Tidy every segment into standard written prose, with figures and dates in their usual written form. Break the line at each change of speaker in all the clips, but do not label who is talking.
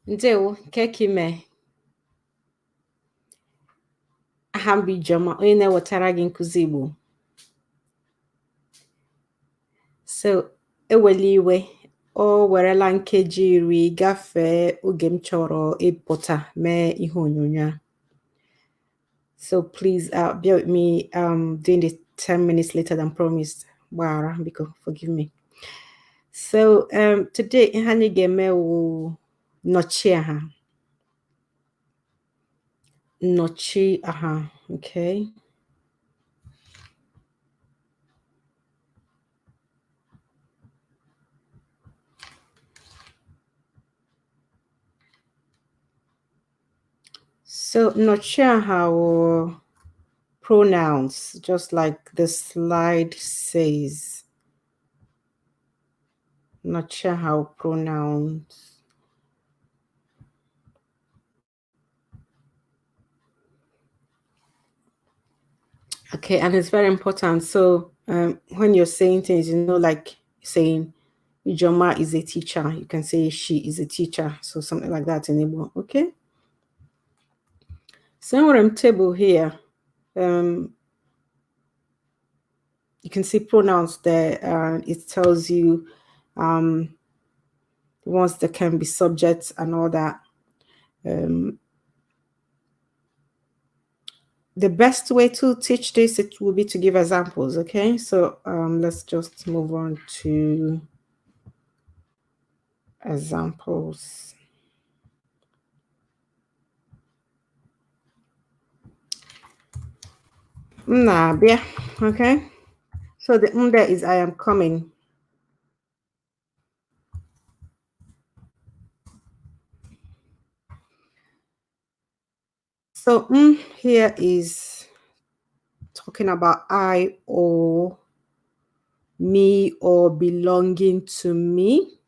Ndewo, kekime. Aha m bụ Ijeoma, onye na-ewetara gị nkụzi Igbo. So, ewela iwe, o werela nkeji 10 gafee oge m chọrọ ịpụta mee ihe onyonyo a. So please bear with me doing this 10 minutes later than promised. Gbara, biko, forgive me. So today ihe anyị ga-eme wụ Nnọchiaha. Nnọchiaha, okay? So Nnọchiaha or pronouns, just like the slide says. Nnọchiaha or pronouns. Okay, and it's very important. So when you're saying things, like saying Ijeoma is a teacher, you can say she is a teacher. So something like that in Igbo, okay? So I'm table here. You can see pronouns there. It tells you ones that can be subjects and all that. The best way to teach this, it will be to give examples, okay? So let's just move on to examples. Nabia, okay? So the there is I am coming. So here is talking about I or me or belonging to me.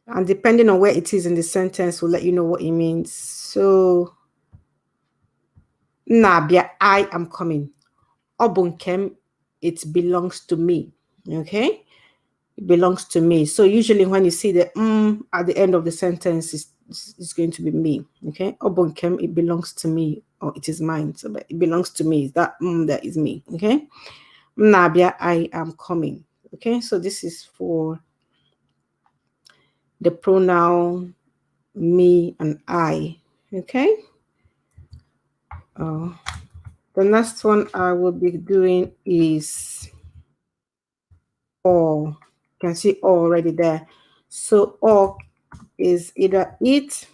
And depending on where it is in the sentence, will let you know what it means. So, Nabia, I am coming. Obunkem, it belongs to me. Okay? It belongs to me. So usually when you see the at the end of the sentence, it's going to be me. Okay? Obunkem, it belongs to me, or it is mine. So it belongs to me. That that is me. Okay? Nabia, I am coming. Okay? So this is for the pronoun me and I. Okay? The next one I will be doing is or. You can see or already there. So or is either it,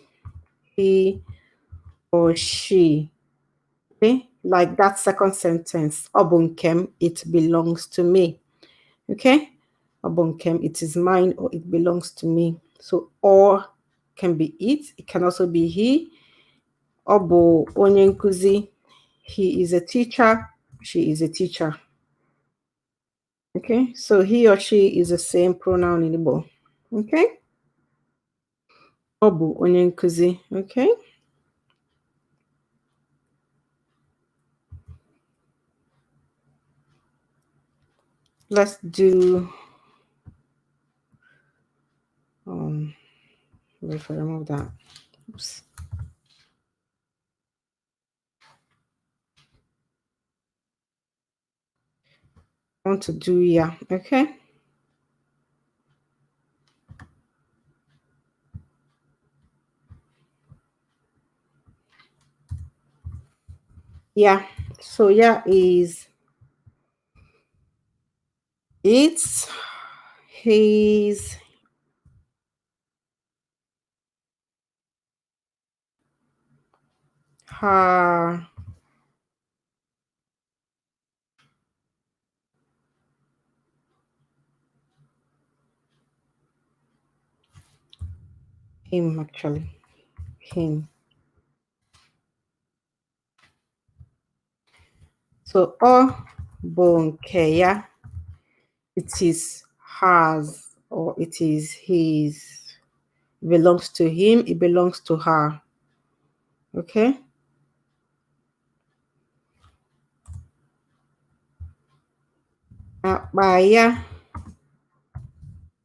he, or she. Okay? Like that second sentence. Obunkem, it belongs to me. Okay? Obunkem, it is mine or it belongs to me. So or can be it can also be he. Obo onye nkuzi, he is a teacher, she is a teacher. Okay, so he or she is the same pronoun in Igbo. Okay? Obu onye nkuzi. Okay? Let's do wait for remove that. Oops. I want to do yeah, okay? Yeah, so yeah is it's his, her, him actually, him. So bonkeya, it is hers or it is his. It belongs to him, it belongs to her. Okay? Akpa ya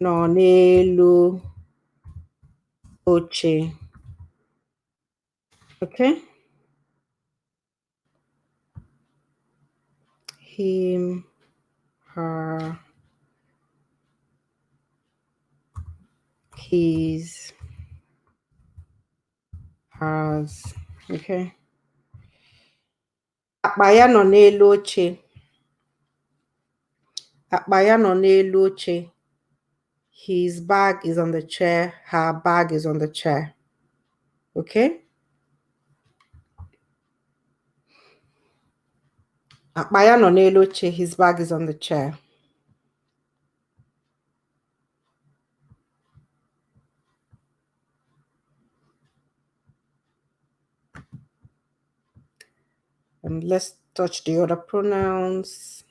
nọ n'elu. oche. Okay. Him, her, his, hers. Okay. Akpa ya nọ n'elu oche. Akpa ya nọ n'elu oche. His bag is on the chair. Her bag is on the chair. Okay. Akpa ya nọ n'elu oche. His bag is on the chair. And let's touch the other pronouns.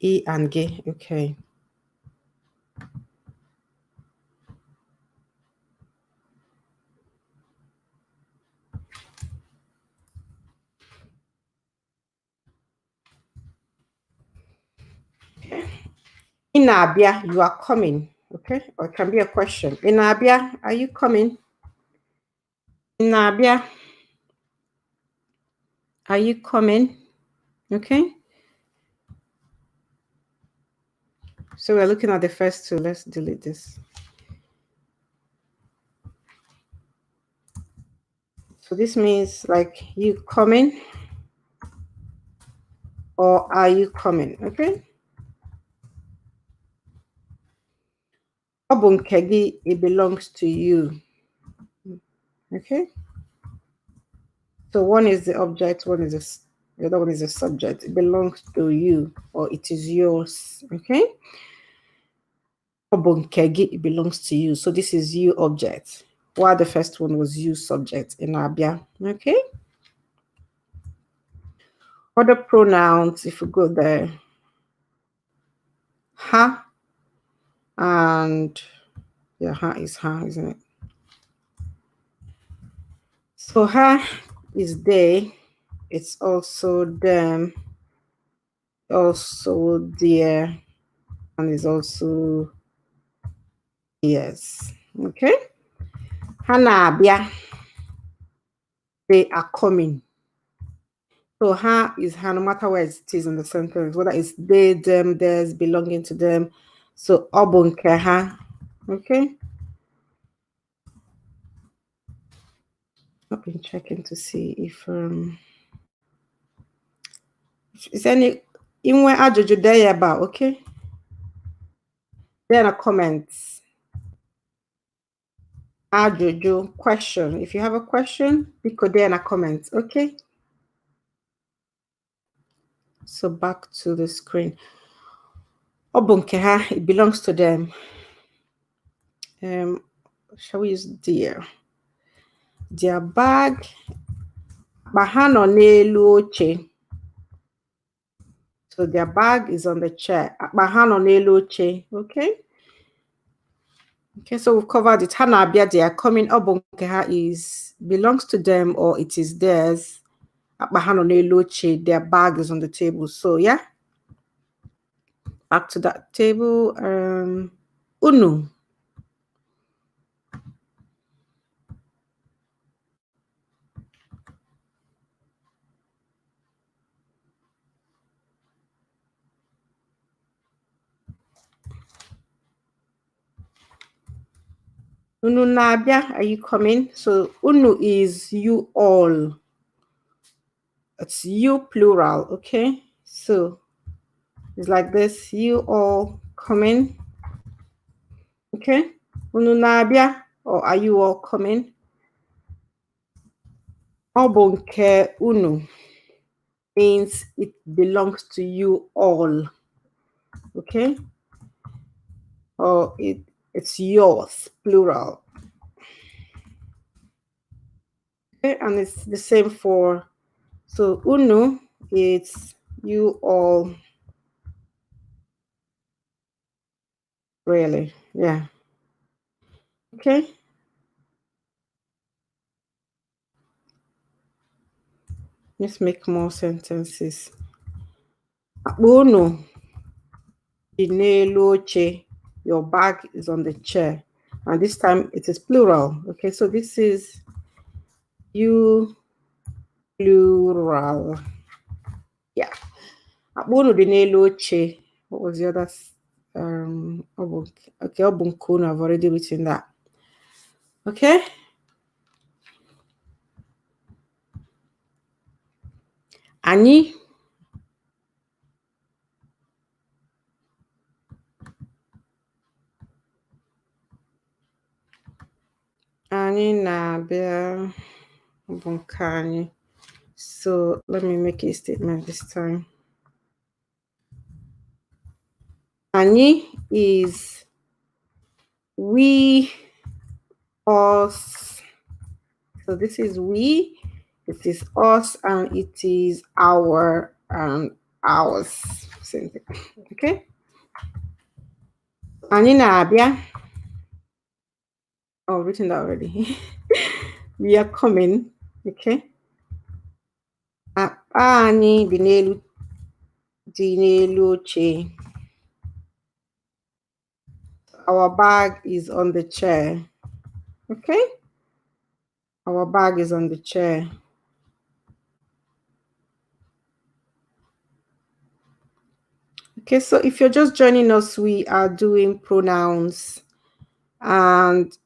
E and G. Okay. Inabia, you are coming. Okay. Or it can be a question. Inabia, are you coming? Inabia, are you coming? Okay. So we're looking at the first two. Let's delete this. So this means like you coming or are you coming? Okay. Obunkegi, it belongs to you. Okay. So one is the object, the other one is the subject. It belongs to you or it is yours. Okay. Obunkegi, it belongs to you. So this is you object. While the first one was you subject in Abia. Okay. Other pronouns, if we go there, ha and yeah, ha is ha, isn't it? So ha is they, it's also them, also their, and is also yes. Okay. Hanabia, they are coming. So ha is ha, no matter where it is in the sentence, whether it's they, them, theirs, belonging to them. So obunke ha. Okay. I've been checking to see if is any in where ajoju there about, okay? Then a comments. Ajoju question. If you have a question, you could there in a comment, okay? So back to the screen. Obunkeha, it belongs to them. Shall we use their? Their bag. Bahano n'elu oche. So their bag is on the chair. Bahano n'elu oche, okay? Okay, so we've covered it. Hanabia, they are coming. Obunkeha is belongs to them or it is theirs. Bahano n'elu oche, their bag is on the table. So yeah. Back to that table. Unu. Unu nabia, are you coming? So unu is you all. It's you plural, okay? So it's like this, you all coming. Okay? Unu nabia, or are you all coming? Obunke unu means it belongs to you all. Okay? Or it's yours, plural. Okay, and it's the same for so unu, it's you all. Really, yeah. Okay. Let's make more sentences. Unu, your bag is on the chair. and this time it is plural. Okay, so this is you plural. Yeah. Akpụrụ dị n'elu oche. What was the other? Okay, Obunkunu, I've already written that. Okay. Anyị. Anyị na-abịa bụ nke anyị. So let me make a statement this time. Anyị is we, us. So this is we, it is us, and it is our and ours. Same thing. Okay. Anyị na-abịa. Oh, written that already. We are coming. Okay. Akpa anyị dị n'elu oche. Our bag is on the chair. Okay. Our bag is on the chair. Okay, so if you're just joining us, we are doing pronouns, and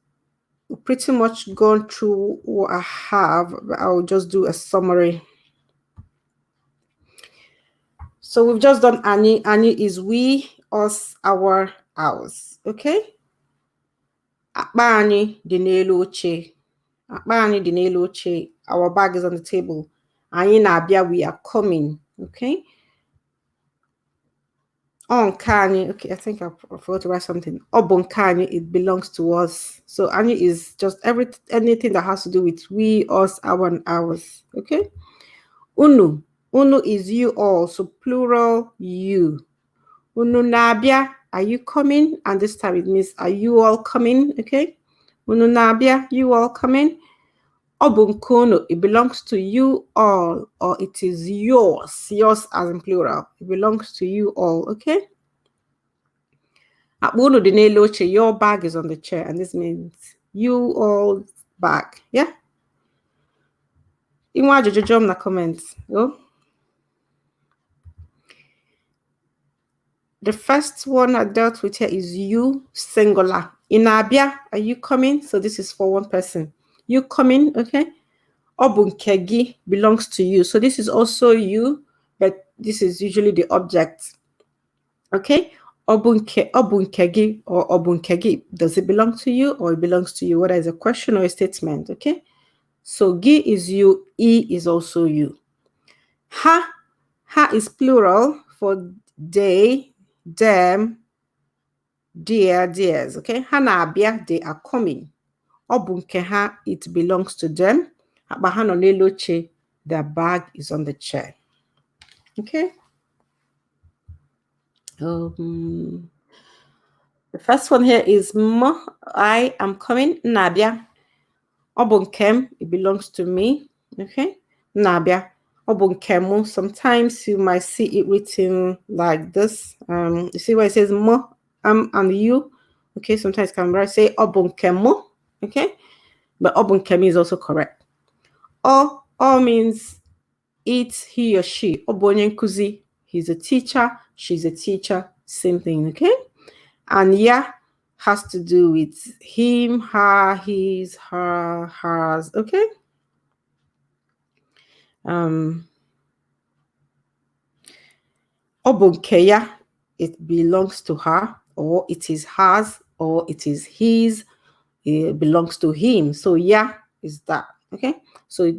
pretty much gone through what I have, but I'll just do a summary. So we've just done Ani. Ani is we, us, our, ours. Okay. Akpa anyị dị n'elu oche. Akpa anyị dị n'elu oche. Our bag is on the table. Anyị na-abịa, we are coming. Okay. Kanye, okay, I think I forgot to write something. Kanye, it belongs to us. So Ani is just anything that has to do with we, us, our, and ours. Okay. Unu is you all, so plural you. Unu nabia, are you coming? And this time it means are you all coming? Okay. Unu nabia, you all coming? Obunkono, it belongs to you all, or it is yours as in plural. It belongs to you all. Okay. Akbunu dị n'elu oche, your bag is on the chair, and this means you all bag. Yeah. Inwe ajụjụ na comments. Oh. The first one I dealt with here is you, singular. Inabia, are you coming? So this is for one person. You coming, okay? Obunkegi belongs to you. So this is also you, but this is usually the object. Okay? Obunkegi or obunkegi. Does it belong to you or it belongs to you? Whether it's a question or a statement, okay? So gi is you, e is also you. Ha is plural for they, them, theirs, okay? Ha na-abịa, they are coming. Obunke ha, it belongs to them. Akpa no n'elu oche, their bag is on the chair. Okay? The first one here is I am coming. Nabia. Obunkem, it belongs to me. Okay? Nabia. Obunkemu. Sometimes you might see it written like this. You see where it says mo, and you. Okay, sometimes can write say obunkemu. Okay? But obunkemi is also correct. Or means it, he or she. Obonyenkuzi, he's a teacher, she's a teacher, same thing, okay? And ya has to do with him, her, his, her, hers, okay? Obonkeya, it belongs to her, or it is hers, or it is his, it belongs to him. So ya is that, okay? So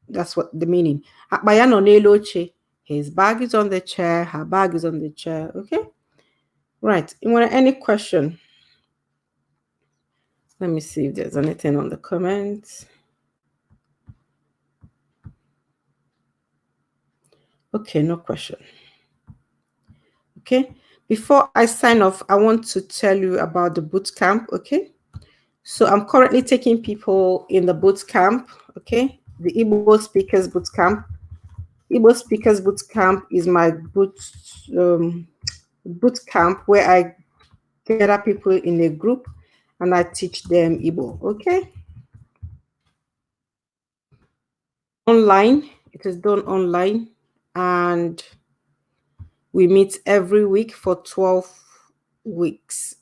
that's what the meaning. Akbayano neloche, his bag is on the chair, her bag is on the chair, okay? Right, you want any question? Let me see if there's anything on the comments. Okay, no question. Okay, before I sign off, I want to tell you about the bootcamp, okay? So I'm currently taking people in the bootcamp, okay? The Igbo Speakers Bootcamp. Igbo Speakers Bootcamp is my bootcamp where I gather people in a group and I teach them Igbo. Okay. Online, it is done online, and we meet every week for 12 weeks.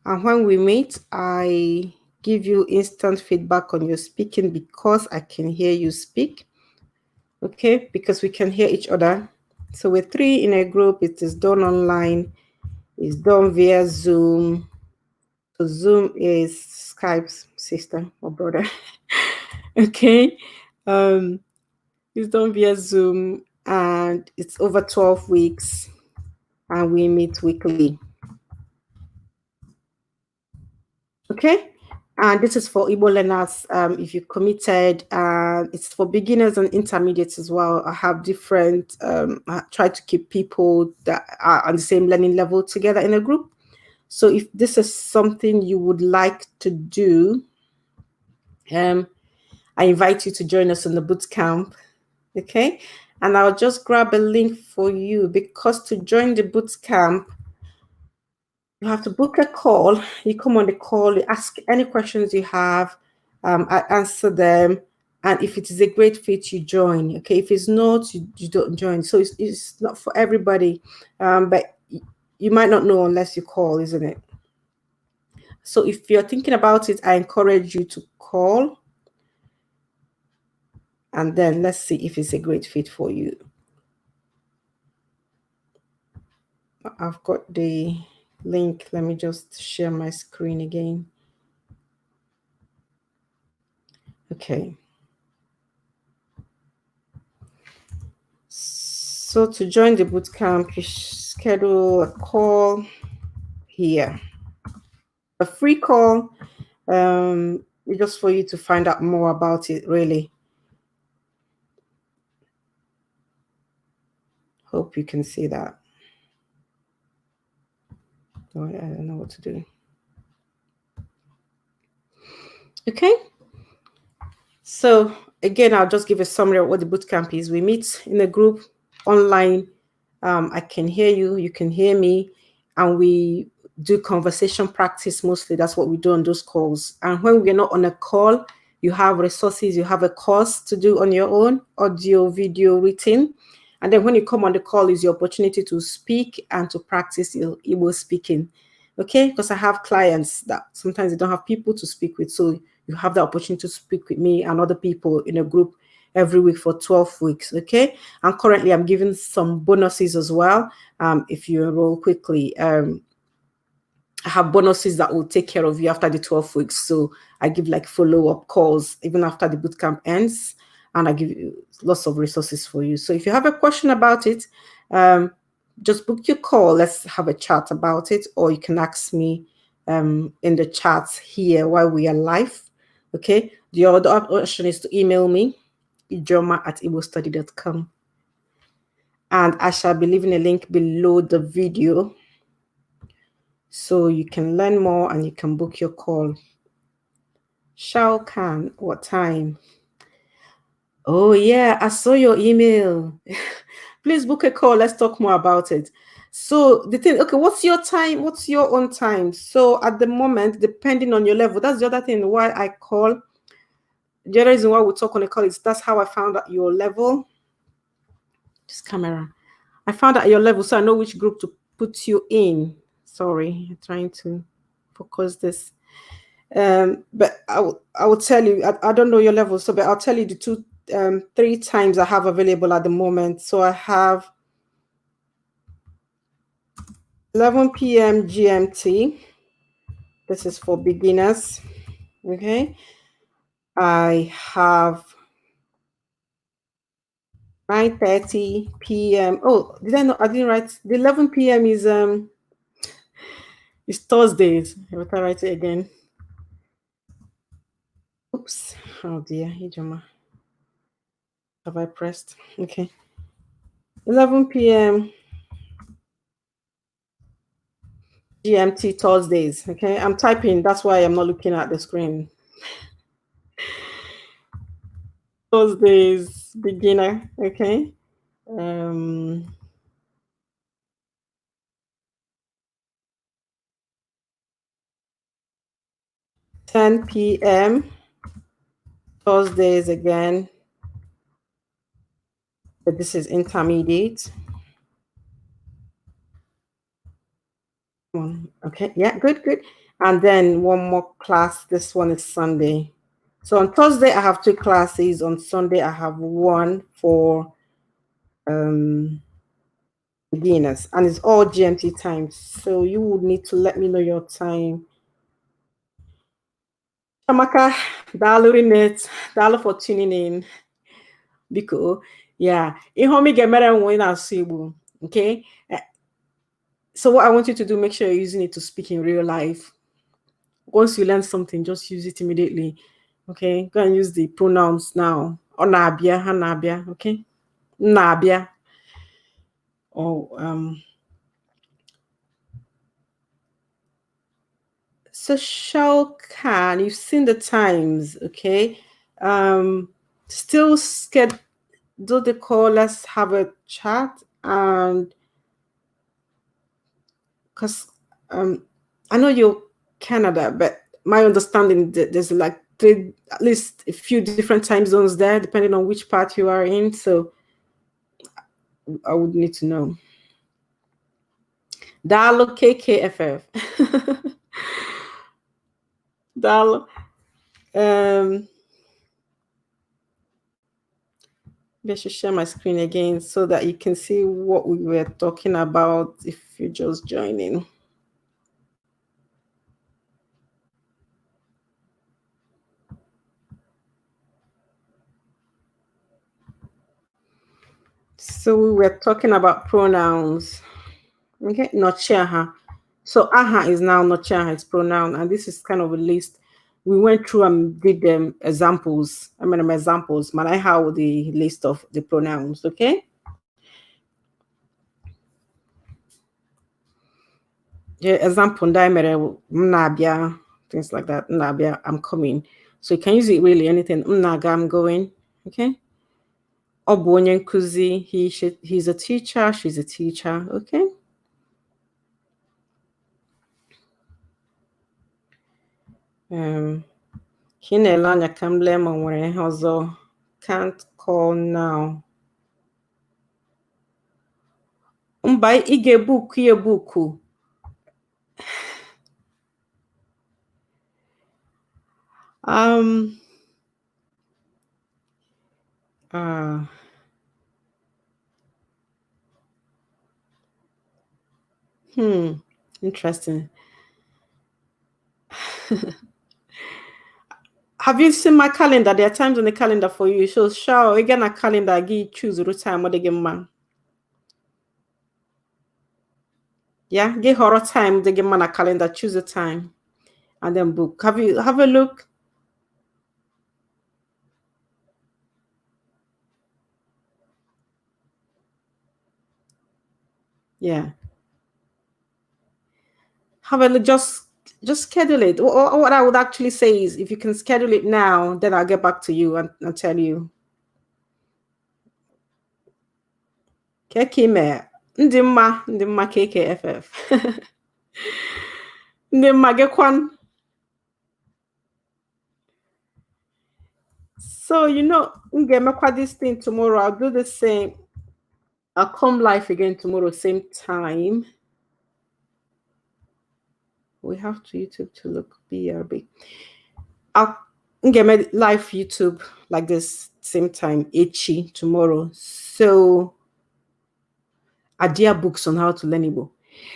And when we meet, I give you instant feedback on your speaking because I can hear you speak. Okay, because we can hear each other. So we're 3 in a group. It is done online. It's done via Zoom. So Zoom is Skype's sister or brother. Okay. It's done via Zoom, and it's over 12 weeks, and we meet weekly. Okay. And this is for Igbo learners. If you committed, it's for beginners and intermediates as well. I have different, I try to keep people that are on the same learning level together in a group. So if this is something you would like to do, I invite you to join us in the bootcamp. Okay. And I'll just grab a link for you, because to join the bootcamp, you have to book a call. You come on the call, you ask any questions you have, I answer them. And if it is a great fit, you join. Okay, if it's not, you don't join. So it's not for everybody, but you might not know unless you call, isn't it? So if you're thinking about it, I encourage you to call. And then let's see if it's a great fit for you. I've got the link. Let me just share my screen again. Okay. So to join the bootcamp, you schedule a call here. A free call, just for you to find out more about it, really. Hope you can see that. Oh, I don't know what to do. Okay. So again, I'll just give a summary of what the bootcamp is. We meet in a group online. I can hear you, you can hear me, and we do conversation practice mostly. That's what we do on those calls. And when we're not on a call, you have resources, you have a course to do on your own, audio, video, written. And then when you come on the call is your opportunity to speak and to practice your Igbo speaking. Okay, because I have clients that sometimes they don't have people to speak with. So you have the opportunity to speak with me and other people in a group every week for 12 weeks. Okay. And currently I'm giving some bonuses as well. If you enroll quickly, I have bonuses that will take care of you after the 12 weeks. So I give like follow-up calls even after the bootcamp ends, and I give you lots of resources for you. So if you have a question about it, just book your call. Let's have a chat about it, or you can ask me in the chat here while we are live. Okay. The other option is to email me, ijeoma@igbostudy.com. And I shall be leaving a link below the video so you can learn more and you can book your call. Shao Kahn, what time? Oh yeah, I saw your email. Please book a call. Let's talk more about it. So the thing, okay, what's your time? What's your own time? So at the moment, depending on your level, that's the other thing why I call. The other reason why we talk on a call is that's how I found out your level. This camera. I found out your level, so I know which group to put you in. Sorry, I'm trying to focus this. But I will tell you, I don't know your level, so but I'll tell you the 3 times I have available at the moment. So I have 11 p.m. GMT. This is for beginners. Okay. I have 9:30 p.m. Oh, did I know? I didn't write. The 11 p.m. is Thursdays. I will write it again. Oops. Oh dear, ijeoma. Have I pressed? Okay. 11 p.m. GMT Thursdays. Okay. I'm typing. That's why I'm not looking at the screen. Thursdays, beginner. Okay. 10 p.m. Thursdays again. But this is intermediate. Okay, yeah, good. And then one more class. This one is Sunday. So on Thursday, I have 2 classes. On Sunday, I have one for beginners. And it's all GMT time. So you would need to let me know your time. Amaka, dalu rinnet, dalu for tuning in. Because, yeah, okay? So what I want you to do, make sure you're using it to speak in real life. Once you learn something, just use it immediately. Okay, go and use the pronouns now. Onabia, hanabia, okay? Nabia. Or so Shaukan, you've seen the times, okay? Still scared. Do the call, let's have a chat, and because I know you're Canada, but my understanding that there's like at least a few different time zones there, depending on which part you are in. So I would need to know. Dalo KKFF. Dalo. I should share my screen again so that you can see what we were talking about if you're just joining. So we were talking about pronouns. Okay, Nnọchiaha. So aha is now Nnọchiaha, it's pronoun, and this is kind of a list. We went through and did them examples. Examples, but I have the list of the pronouns, okay? Yeah, example, mnabia, things like that. Mnabia, I'm coming. So you can use it really anything. Mnaga, I'm going, okay? Obonye nkuzi, he's a teacher, she's a teacher, okay? Hinelanya kamble ma nwere ihe ọzọ. Can't call now. Mba ige buku ye buku. Interesting. Have you seen my calendar? There are times on the calendar for you. So show again a calendar, give choose the time what they give man. Yeah, give horror time, they give man a calendar, choose a time, and then book. Have a look? Yeah. Have a look, just schedule it. What I would actually say is if you can schedule it now, then I'll get back to you and tell you. Kekime. Ndimma KKFF. Ndimma gekwan. So I'm gonna this thing tomorrow. I'll do the same. I'll come live again tomorrow, same time. We have to YouTube to look BRB. I'll get my live YouTube like this same time, Echi tomorrow. So are there books on how to learn Igbo?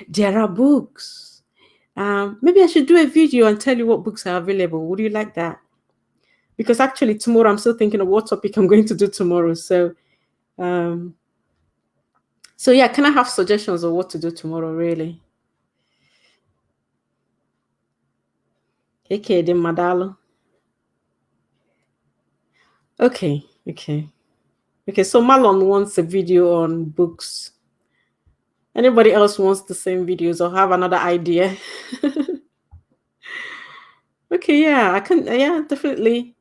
There are books. Maybe I should do a video and tell you what books are available. Would you like that? Because actually tomorrow I'm still thinking of what topic I'm going to do tomorrow. So yeah, can I have suggestions of what to do tomorrow, really? Okay, then Madalo. Okay. So Malon wants a video on books. Anybody else wants the same videos or have another idea? Okay, yeah, I can. Yeah, definitely.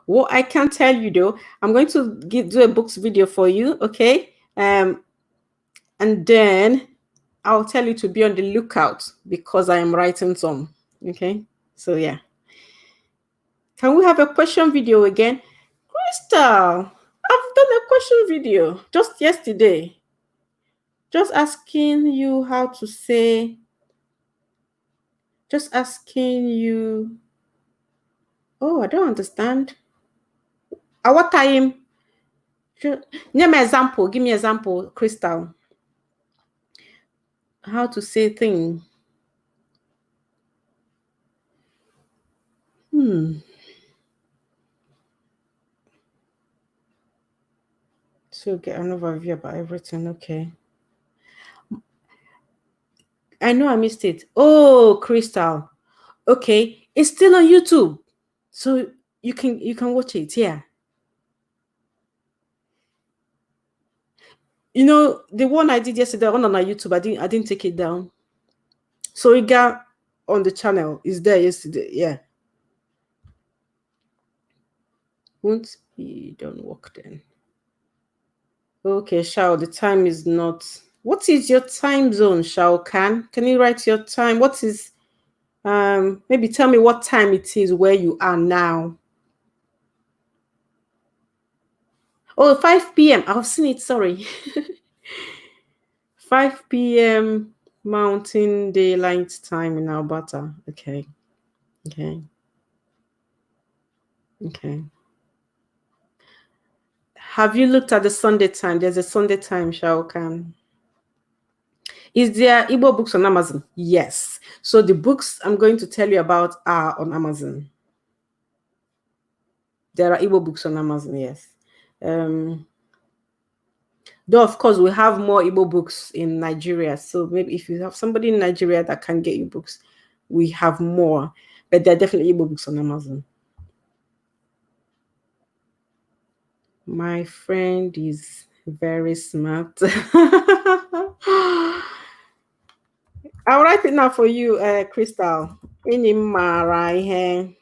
What I can tell you though, I'm going to do a books video for you, okay? And then I'll tell you to be on the lookout because I am writing some. Okay, so yeah. Can we have a question video again? Crystal, I've done a question video just yesterday. Just asking you how to say, just asking you, oh, I don't understand. At what time? Give me an example. Give me an example, Crystal. How to say thing. So get an overview about everything. Okay. I know I missed it. Oh, Crystal. Okay. It's still on YouTube. So you can watch it. Yeah. You know, the one I did yesterday, one on my YouTube, I didn't take it down. So it got on the channel. Is there yesterday. Yeah. Won't be don't work then. Okay, Shao, the time is not. What is your time zone, Shao Can you write your time? What is maybe tell me what time it is where you are now. Oh, 5 p.m. I've seen it, sorry. 5 p.m. Mountain Daylight Time in Alberta. Okay. Okay. Okay. Have you looked at the Sunday time? There's a Sunday time, Shao Can. Is there Igbo books on Amazon? Yes. So the books I'm going to tell you about are on Amazon. There are Igbo books on Amazon, yes. Though, of course, we have more Igbo books in Nigeria. So maybe if you have somebody in Nigeria that can get you books, we have more. But there are definitely Igbo books on Amazon. My friend is very smart. I'll write it now for you, Crystal. Enyi m maara ihe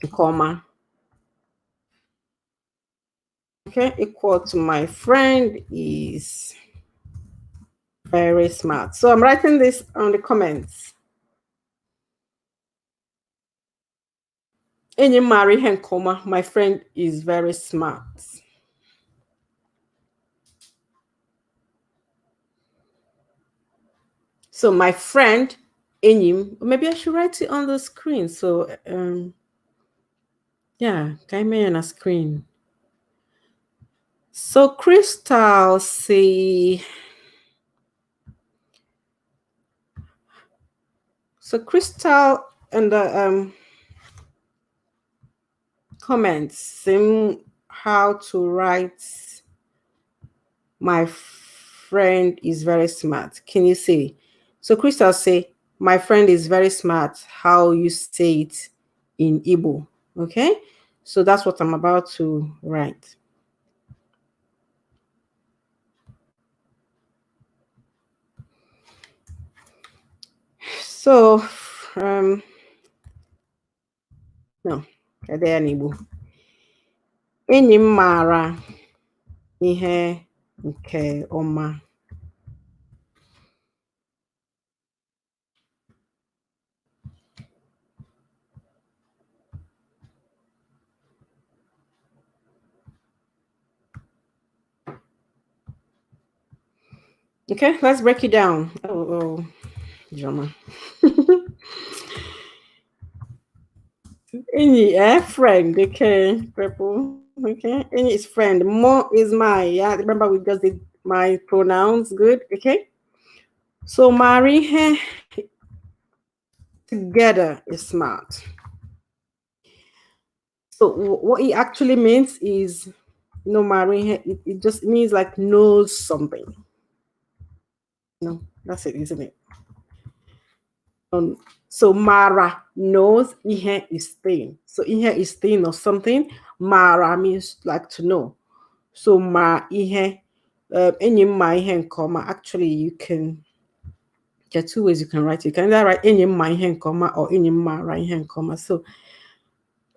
nke ọma. Okay, equal to my friend is very smart. So I'm writing this on the comments. Enyi m maara ihe nke ọma. My friend is very smart. So my friend, Enyim, maybe I should write it on the screen. So yeah, Kaime on a screen. So Crystal say, so Crystal and the comments saying how to write my friend is very smart. Can you say? So Crystal say, my friend is very smart. How you say it in Igbo. Okay, so that's what I'm about to write. So, no, there in Igbo. Enyi m maara ihe nke ọma. Okay, let's break it down. Oh, Ijeoma. Enyi, friend, okay, purple. Okay, Enyi is friend. Mo is my, yeah, remember we just did my pronouns, good, okay? So, marry together is smart. So, what it actually means is, marry, it just means like knows something. No, that's it, isn't it? So Mara knows ihe is thing. So ihe is thing or something. Mara means like to know. So ma ihe, enyi ma ihe nkoma. Actually, you can. There are two ways you can write it. You can either write enyi ma ihe nkoma or enyi ma ra ihe nkoma. So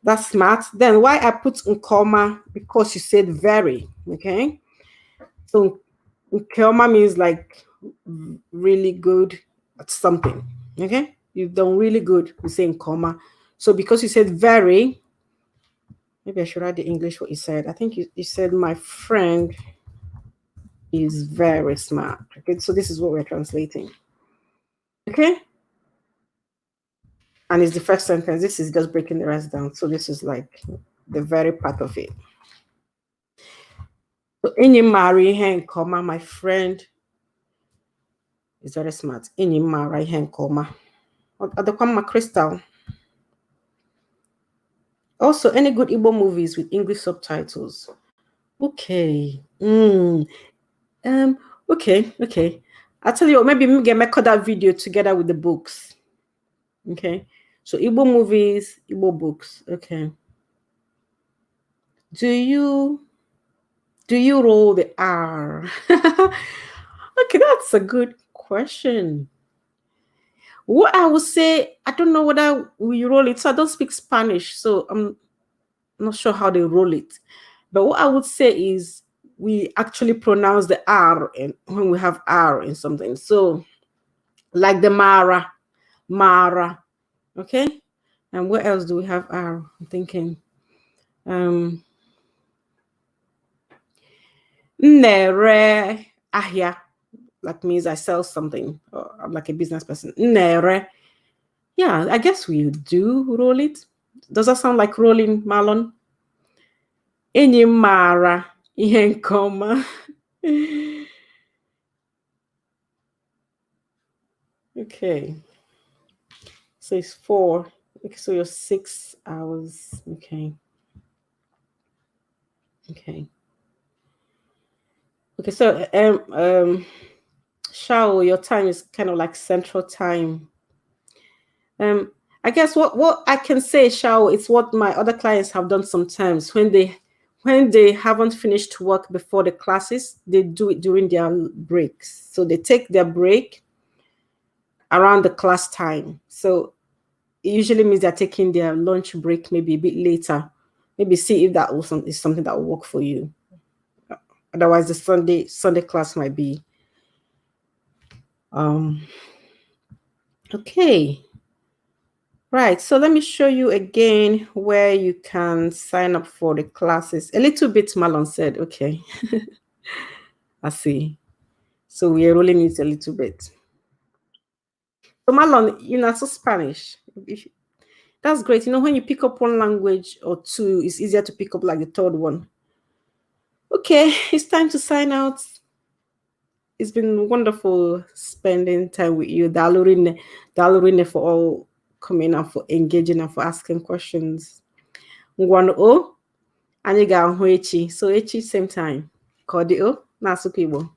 that's smart. Then why I put nkoma? Because you said very. Okay. So nkoma means like really good at something. Okay. you've done really good with saying comma. So because you said very, maybe I should write the English what you said. I think you said my friend is very smart. Okay, so this is what we're translating. Okay. And it's the first sentence. This is just breaking the rest down. So this is like the very part of it. So any marry hen comma, my friend is very smart. Any marry hen comma. The comma crystal. Also, any good Igbo movies with English subtitles. Okay. Okay. I'll tell you what, maybe we can make that video together with the books. Okay. So Igbo movies, Igbo books. Okay. Do you roll the R? Okay, that's a good question. What I would say, I don't know whether we roll it. So I don't speak Spanish, so I'm not sure how they roll it. But what I would say is we actually pronounce the R when we have R in something. So like the Mara. Okay. And what else do we have R? I'm thinking. Nere ahia, like means I sell something, or I'm like a business person. Nere. Yeah, I guess we do roll it. Does that sound like rolling, Marlon? Enyi mara ihe nkoma. Okay. So it's 4. Okay, so you're 6 hours. Okay. Okay, so Shao, your time is kind of like central time. I guess what I can say, Shao, it's what my other clients have done sometimes when they haven't finished work before the classes, they do it during their breaks. So they take their break around the class time. So it usually means they're taking their lunch break maybe a bit later. Maybe see if that is something that will work for you. Otherwise, the Sunday class might be. Okay. Right. So let me show you again where you can sign up for the classes. A little bit, Marlon said. Okay. I see. So we are rolling it a little bit. So Marlon, you know, so Spanish. That's great. You know, when you pick up one language or two, it's easier to pick up like the third one. Okay, it's time to sign out. It's been wonderful spending time with you. Dalurine for all coming and for engaging and for asking questions. Ngwano o, anyị ga-ahụ echi. So echi same time. Ka ọ dị o, na-asụkwa Igbo.